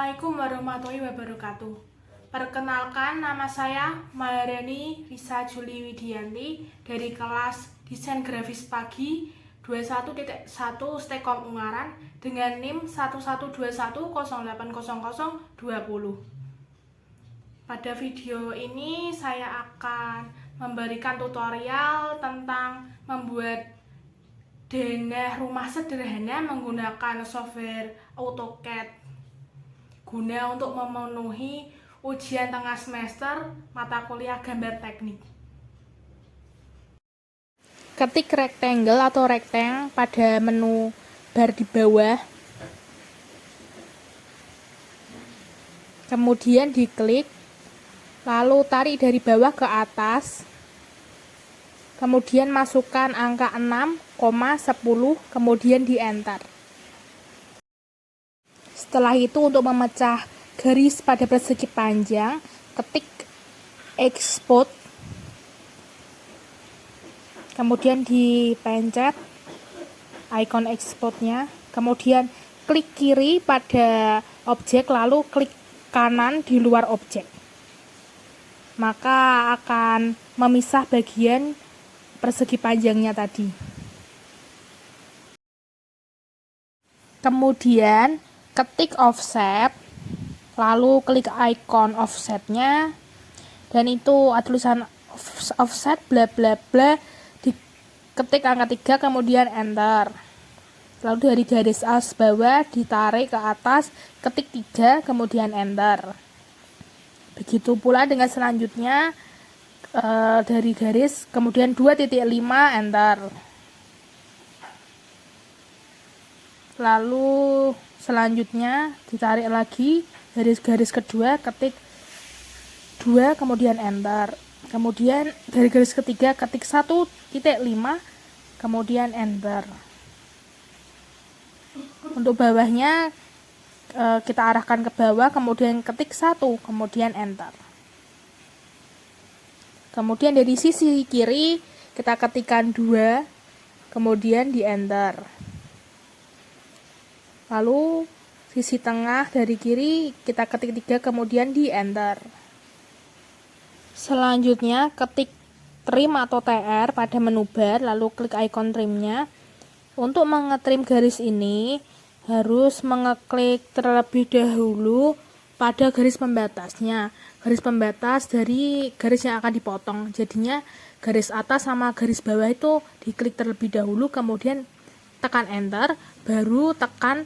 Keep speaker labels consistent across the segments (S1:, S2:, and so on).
S1: Assalamualaikum warahmatullahi wabarakatuh. Perkenalkan, nama saya Maharani Risa Juli Widianti dari kelas Desain Grafis Pagi 21.1 Stekom Ungaran dengan NIM 1121080020. Pada video ini saya akan memberikan tutorial tentang membuat denah rumah sederhana menggunakan software AutoCAD guna untuk memenuhi ujian tengah semester mata kuliah gambar teknik. Ketik rectangle atau rectangle pada menu bar di bawah, kemudian diklik, lalu tarik dari bawah ke atas, kemudian masukkan angka 6, 10, kemudian di enter. Setelah itu, untuk memecah garis pada persegi panjang, ketik export, kemudian dipencet icon exportnya, kemudian klik kiri pada objek, lalu klik kanan di luar objek. Maka akan memisah bagian persegi panjangnya tadi. Kemudian ketik offset, lalu klik icon offsetnya, dan itu ada tulisan offset bla bla bla, diketik angka 3 kemudian enter. Lalu dari garis as bawah ditarik ke atas, ketik 3 kemudian enter. Begitu pula dengan selanjutnya, dari garis kemudian 2.5 enter. Lalu selanjutnya ditarik lagi, garis kedua ketik 2 kemudian enter. Kemudian dari garis ketiga ketik 1.5 kemudian enter. Untuk bawahnya kita arahkan ke bawah, kemudian ketik 1 kemudian enter. Kemudian dari sisi kiri kita ketikkan 2 kemudian di enter. Lalu sisi tengah dari kiri kita ketik 3 kemudian di enter. Selanjutnya ketik trim atau TR pada menu bar, lalu klik icon trimnya. Untuk mengetrim garis ini harus mengeklik terlebih dahulu pada garis pembatasnya. Garis pembatas dari garis yang akan dipotong. Jadinya garis atas sama garis bawah itu diklik terlebih dahulu, kemudian tekan enter, baru tekan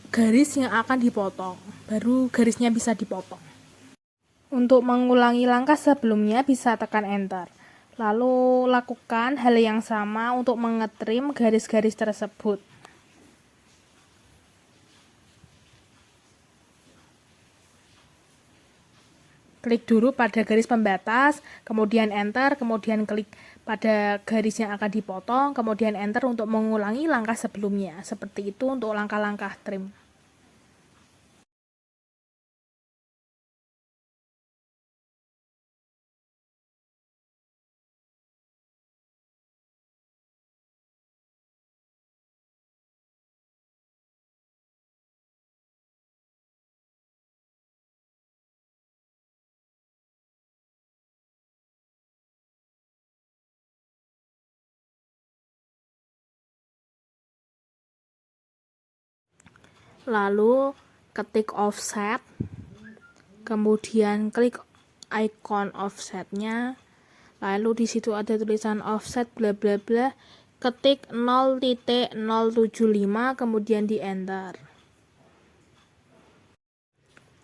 S1: garis yang akan dipotong, baru garisnya bisa dipotong. Untuk mengulangi langkah sebelumnya bisa tekan enter, lalu lakukan hal yang sama untuk mengetrim garis-garis tersebut. Klik dulu pada garis pembatas, kemudian enter, kemudian klik pada garis yang akan dipotong, kemudian enter untuk mengulangi langkah sebelumnya. Seperti itu untuk langkah-langkah trim. Lalu ketik offset, kemudian klik icon offsetnya, lalu di situ ada tulisan offset bla bla bla, ketik 0.075 kemudian di enter.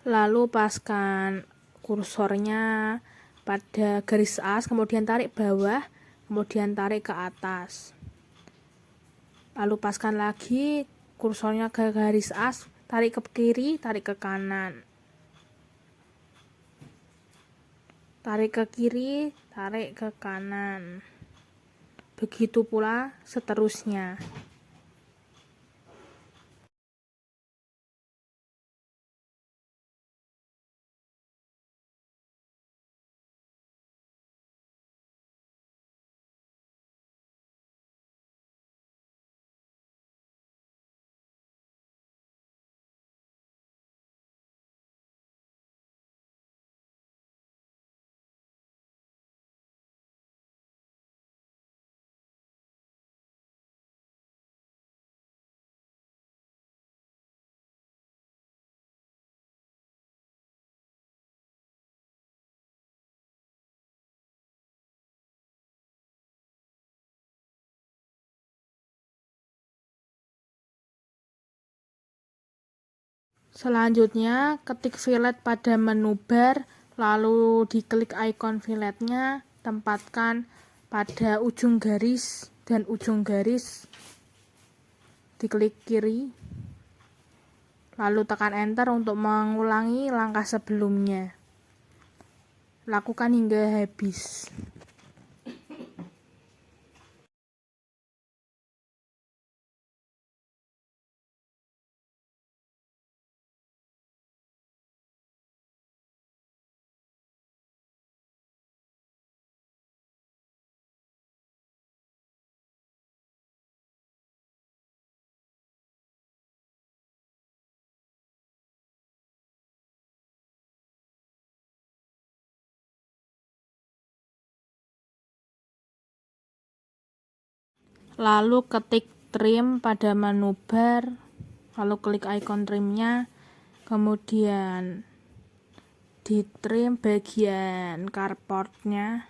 S1: Lalu paskan kursornya pada garis as, kemudian tarik bawah, kemudian tarik ke atas. Lalu paskan lagi kursornya ke garis as, tarik ke kiri, tarik ke kanan. Tarik ke kiri, tarik ke kanan. Begitu pula seterusnya. Selanjutnya, ketik fillet pada menu bar, lalu diklik ikon filletnya, tempatkan pada ujung garis dan ujung garis, diklik kiri, lalu tekan enter untuk mengulangi langkah sebelumnya. Lakukan hingga habis. Lalu ketik trim pada menu bar, lalu klik ikon trimnya, kemudian di trim bagian cardboardnya,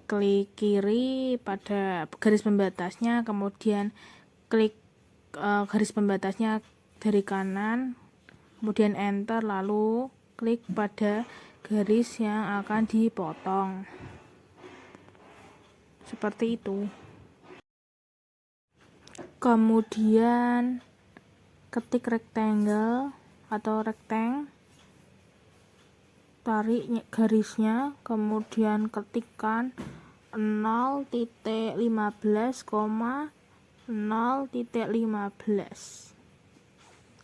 S1: klik kiri pada garis pembatasnya, kemudian klik garis pembatasnya dari kanan, kemudian enter, lalu klik pada garis yang akan dipotong. Seperti itu. Kemudian ketik rectangle atau rectang, tarik garisnya, kemudian ketikkan 0.15,0.15,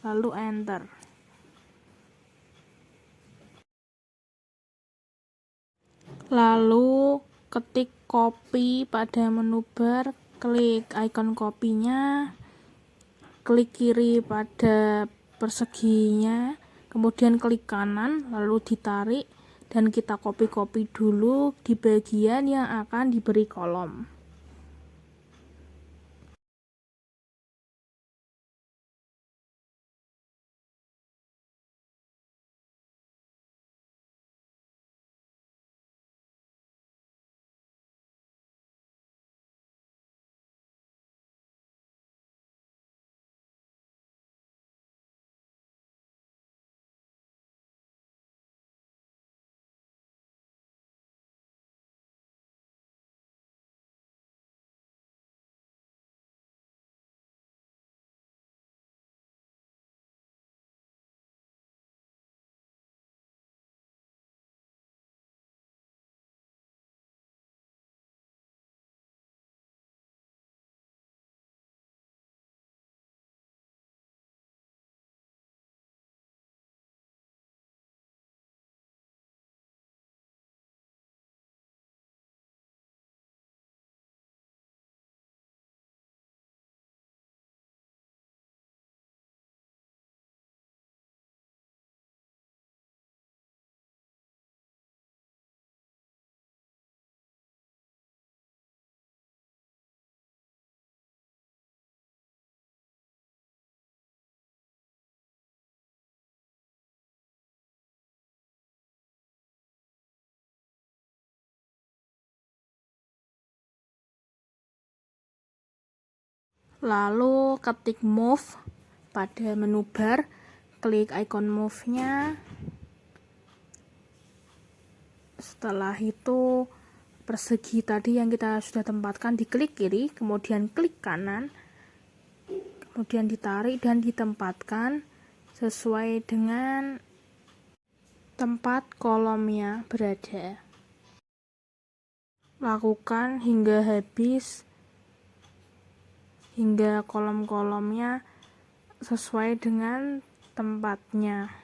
S1: lalu enter. Lalu ketik copy pada menu bar, klik ikon kopinya, klik kiri pada perseginya, kemudian klik kanan, lalu ditarik, dan kita copy dulu di bagian yang akan diberi kolom. Lalu ketik move pada menu bar, klik ikon move-nya. Setelah itu persegi tadi yang kita sudah tempatkan diklik kiri, kemudian klik kanan, kemudian ditarik dan ditempatkan sesuai dengan tempat kolomnya berada. Lakukan hingga habis, hingga kolom-kolomnya sesuai dengan tempatnya.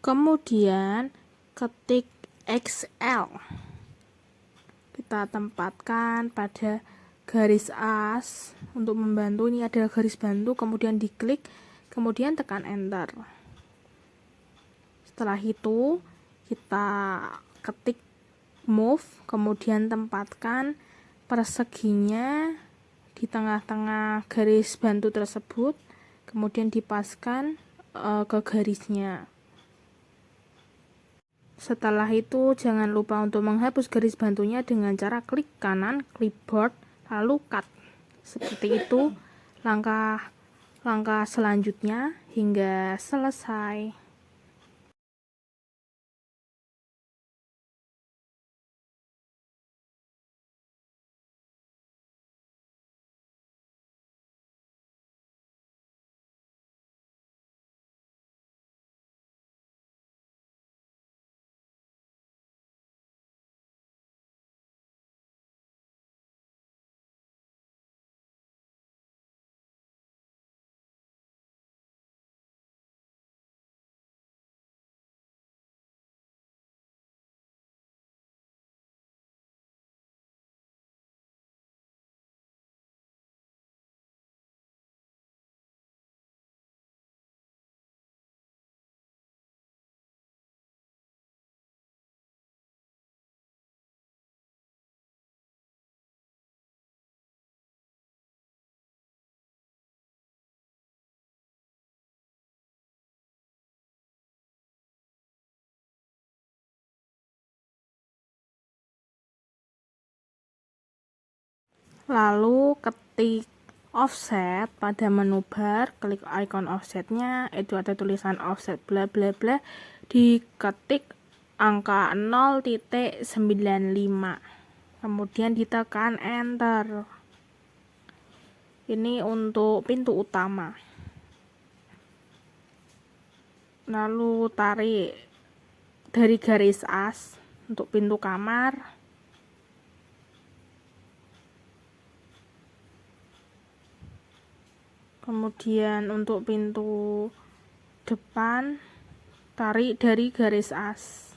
S1: Kemudian ketik XL, kita tempatkan pada garis as untuk membantu. Ini adalah garis bantu, kemudian diklik, kemudian tekan enter. Setelah itu kita ketik move, kemudian tempatkan perseginya di tengah-tengah garis bantu tersebut, kemudian dipaskan ke garisnya. Setelah itu jangan lupa untuk menghapus garis bantunya dengan cara klik kanan clipboard lalu cut. Seperti itu langkah selanjutnya hingga selesai. Lalu ketik offset pada menu bar, klik icon offsetnya, itu ada tulisan offset bla bla bla, diketik angka 0.95, kemudian ditekan enter. Ini untuk pintu utama. Lalu tarik dari garis as untuk pintu kamar. Kemudian untuk pintu depan, tarik dari garis as.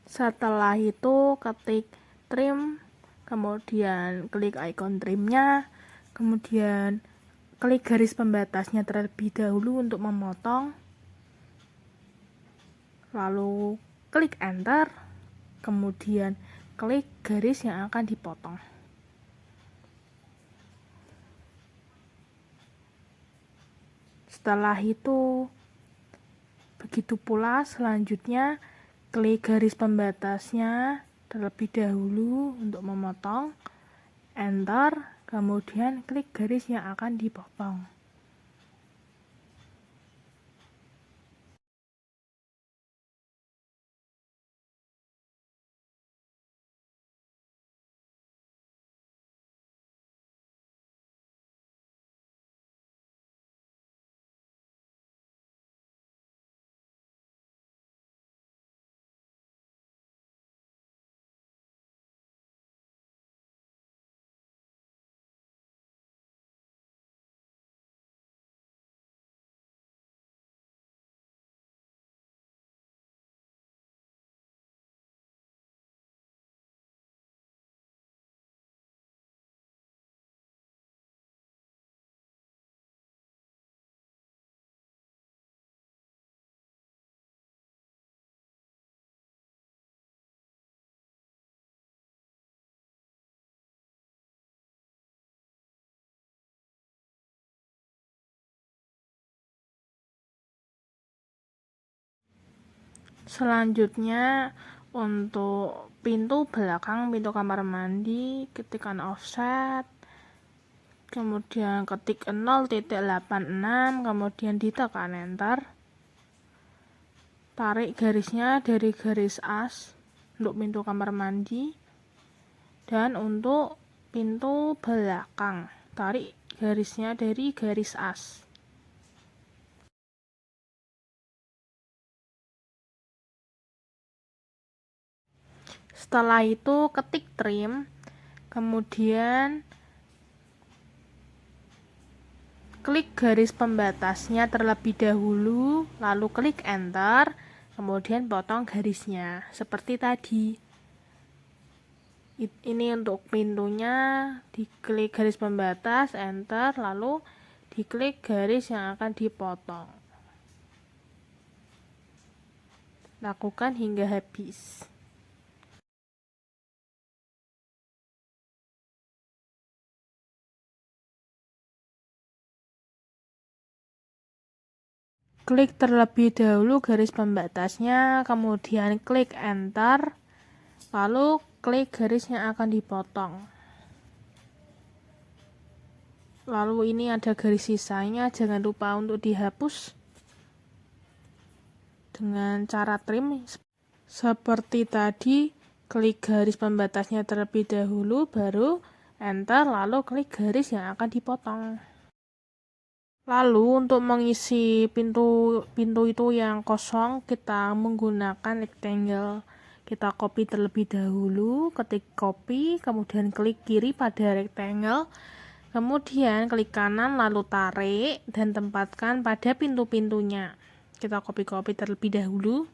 S1: Setelah itu ketik trim, kemudian klik icon trimnya, kemudian klik garis pembatasnya terlebih dahulu untuk memotong, lalu klik enter, kemudian klik garis yang akan dipotong. Setelah itu begitu pula selanjutnya, klik garis pembatasnya terlebih dahulu untuk memotong, enter, kemudian klik garis yang akan dipotong. Selanjutnya untuk pintu belakang, pintu kamar mandi, ketikkan offset, kemudian ketik 0.86, kemudian ditekan enter, tarik garisnya dari garis as untuk pintu kamar mandi, dan untuk pintu belakang tarik garisnya dari garis as. Setelah itu ketik trim, kemudian klik garis pembatasnya terlebih dahulu, lalu klik enter, kemudian potong garisnya seperti tadi. Ini untuk pintunya, diklik garis pembatas, enter, lalu diklik garis yang akan dipotong. Lakukan hingga habis. Klik terlebih dahulu garis pembatasnya, kemudian klik enter, lalu klik garis yang akan dipotong. Lalu ini ada garis sisanya, jangan lupa untuk dihapus dengan cara trim seperti tadi. Klik garis pembatasnya terlebih dahulu, baru enter, lalu klik garis yang akan dipotong. Lalu untuk mengisi pintu itu yang kosong, kita menggunakan rectangle. Kita copy terlebih dahulu, ketik copy, kemudian klik kiri pada rectangle, kemudian klik kanan lalu tarik dan tempatkan pada pintu-pintunya. Kita copy terlebih dahulu.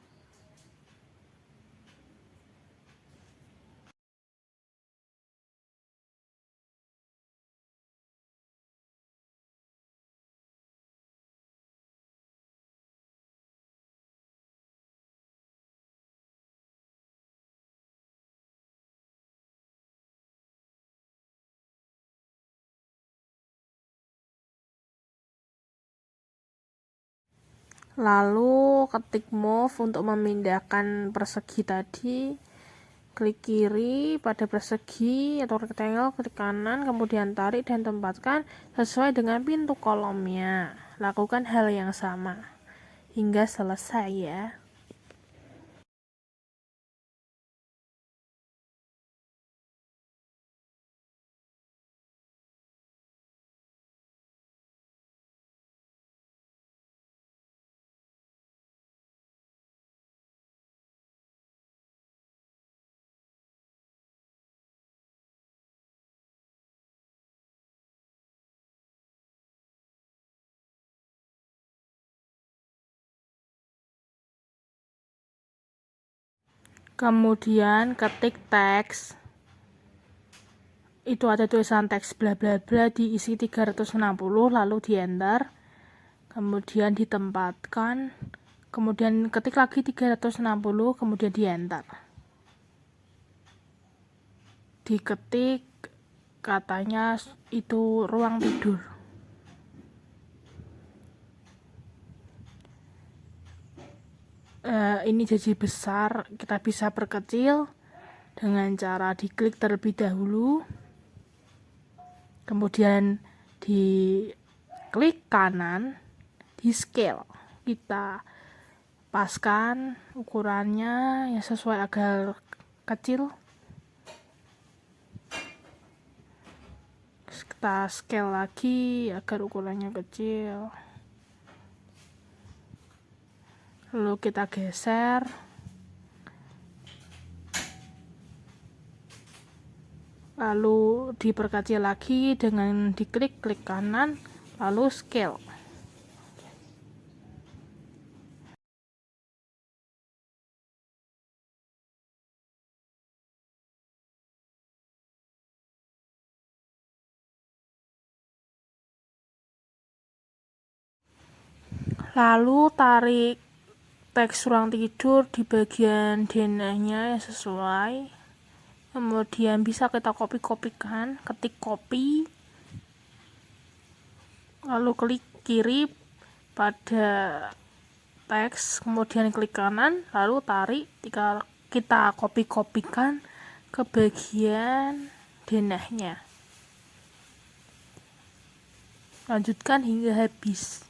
S1: Lalu ketik move untuk memindahkan persegi tadi. Klik kiri pada persegi atau rectangle, klik kanan, kemudian tarik dan tempatkan sesuai dengan pintu kolomnya. Lakukan hal yang sama hingga selesai ya. Kemudian ketik teks. Itu ada tulisan teks bla bla bla, diisi 360, lalu di enter. Kemudian ditempatkan. Kemudian ketik lagi 360, kemudian di enter. Diketik katanya itu ruang tidur. Ini jadi besar, kita bisa perkecil dengan cara diklik terlebih dahulu, kemudian diklik kanan, di scale, kita paskan ukurannya yang sesuai agar kecil. Kita scale lagi agar ukurannya kecil, lalu kita geser, lalu diperkecil lagi dengan diklik kanan, lalu scale. Lalu tarik teks ruang tidur di bagian denahnya yang sesuai. Kemudian bisa kita copy-copykan, ketik copy, lalu klik kiri pada teks, kemudian klik kanan, lalu tarik, kita copy-copykan ke bagian denahnya. Lanjutkan hingga habis.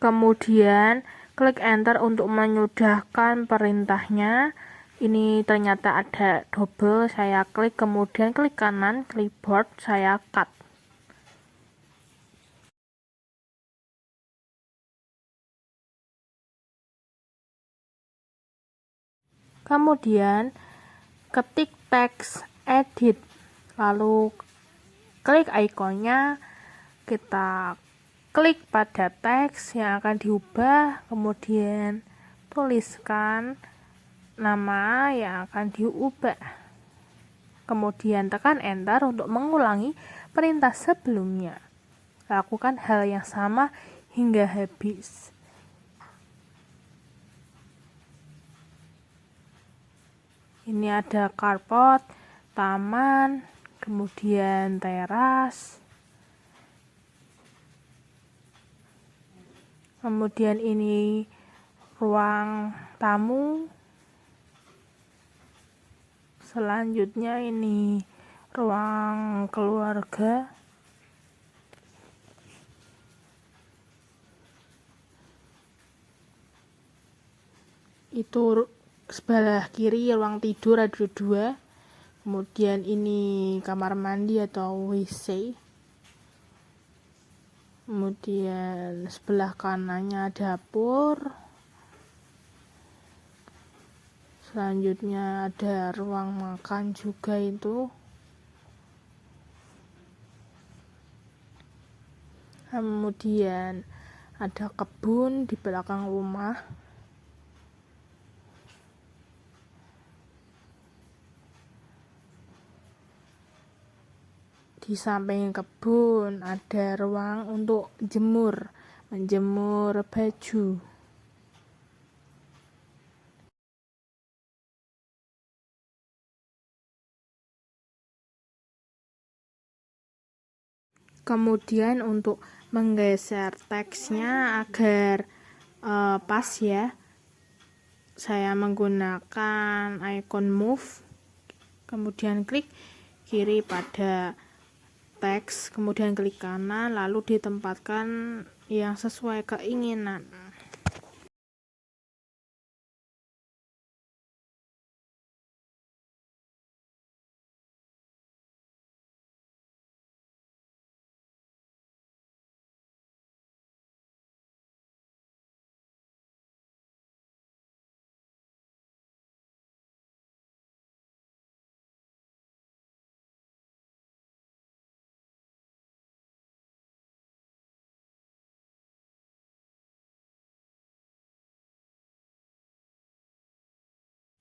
S1: Kemudian klik enter untuk menyudahkan perintahnya. Ini ternyata ada double, saya klik, kemudian klik kanan keyboard, saya cut. Kemudian ketik teks edit, lalu klik ikonnya, kita klik pada teks yang akan diubah, kemudian tuliskan nama yang akan diubah. Kemudian tekan enter untuk mengulangi perintah sebelumnya. Lakukan hal yang sama hingga habis. Ini ada carport, taman, kemudian teras. Kemudian ini ruang tamu. Selanjutnya ini ruang keluarga. Itu sebelah kiri ruang tidur ada 2. Kemudian ini kamar mandi atau WC. Kemudian sebelah kanannya dapur. Selanjutnya ada ruang makan juga itu. Kemudian ada kebun di belakang rumah. Di samping kebun ada ruang untuk menjemur baju. Kemudian untuk menggeser teksnya agar pas ya, saya menggunakan icon move, kemudian klik kiri pada teks, kemudian klik kanan, lalu ditempatkan yang sesuai keinginan.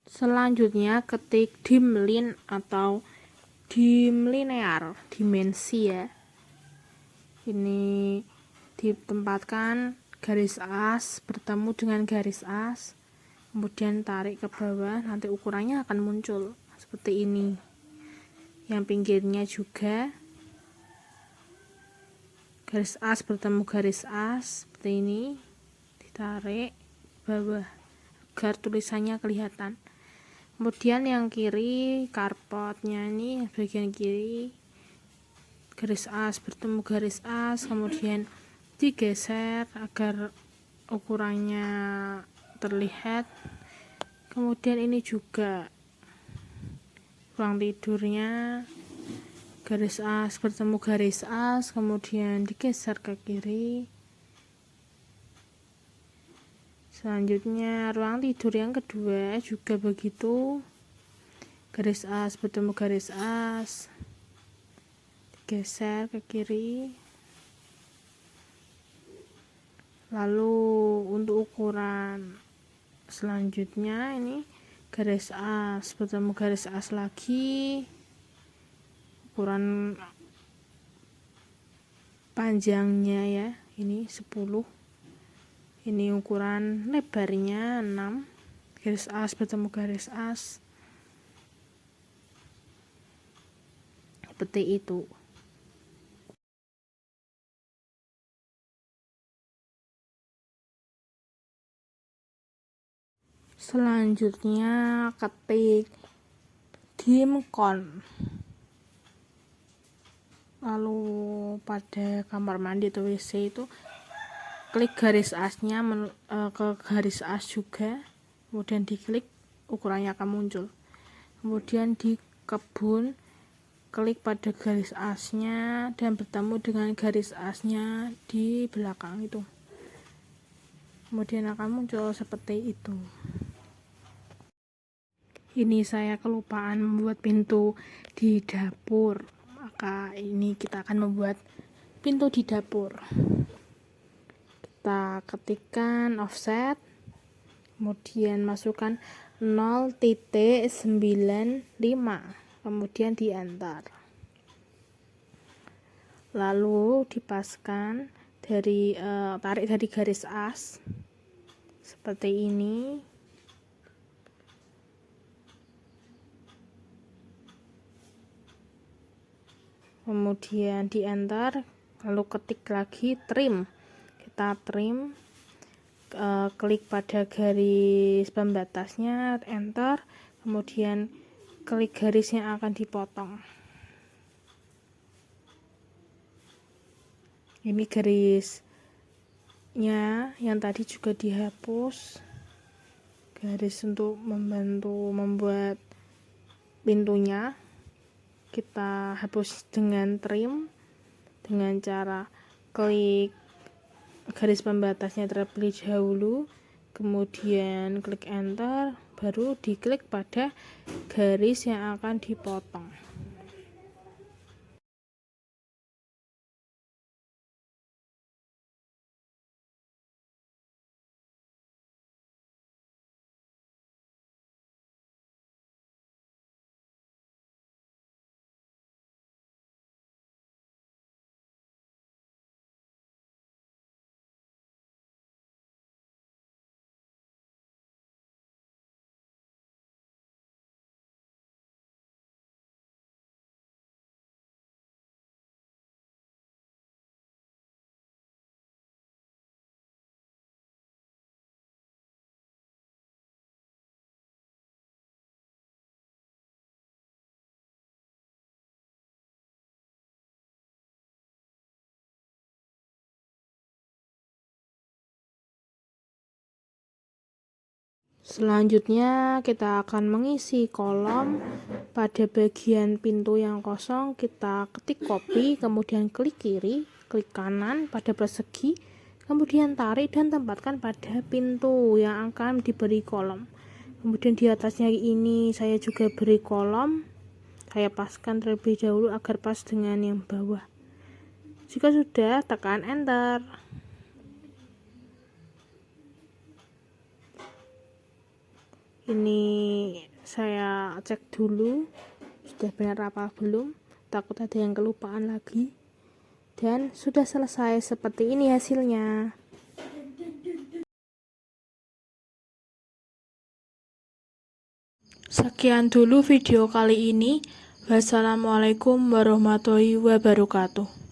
S1: Selanjutnya ketik dimline atau dimlinear, dimensi ya. Ini ditempatkan garis as bertemu dengan garis as, kemudian tarik ke bawah, nanti ukurannya akan muncul seperti ini. Yang pinggirnya juga garis as bertemu garis as seperti ini, ditarik ke bawah agar tulisannya kelihatan. Kemudian yang kiri, carportnya ini bagian kiri, garis as bertemu garis as, kemudian digeser agar ukurannya terlihat. Kemudian ini juga ruang tidurnya, garis as bertemu garis as, kemudian digeser ke kiri. Selanjutnya ruang tidur yang kedua juga begitu, garis as bertemu garis as, digeser ke kiri. Lalu untuk ukuran selanjutnya ini garis as bertemu garis as lagi, ukuran panjangnya ya ini 10, ini ukuran lebarnya 6, garis as bertemu garis as seperti itu. Selanjutnya ketik dimcon, lalu pada kamar mandi atau WC itu klik garis asnya ke garis as juga, kemudian diklik, ukurannya akan muncul. Kemudian di kebun klik pada garis asnya dan bertemu dengan garis asnya di belakang itu, kemudian akan muncul seperti itu. Ini saya kelupaan membuat pintu di dapur, maka ini kita akan membuat pintu di dapur. Kita ketikkan offset, kemudian masukkan 0.95, kemudian di enter. Lalu dipaskan tarik dari garis as seperti ini. Kemudian di enter, lalu ketik lagi trim. Kita trim, klik pada garis pembatasnya, enter, kemudian klik garis yang akan dipotong. Ini garisnya yang tadi juga dihapus, garis untuk membantu membuat pintunya kita hapus dengan trim, dengan cara klik garis pembatasnya terlebih dahulu, kemudian klik enter, baru diklik pada garis yang akan dipotong. Selanjutnya kita akan mengisi kolom pada bagian pintu yang kosong. Kita ketik copy, kemudian klik kiri, klik kanan pada persegi, kemudian tarik dan tempatkan pada pintu yang akan diberi kolom. Kemudian di atasnya ini saya juga beri kolom, saya paskan terlebih dahulu agar pas dengan yang bawah. Jika sudah, tekan enter. Ini saya cek dulu sudah benar apa belum, takut ada yang kelupaan lagi. Dan sudah selesai, seperti ini hasilnya. Sekian dulu video kali ini. Wassalamualaikum warahmatullahi wabarakatuh.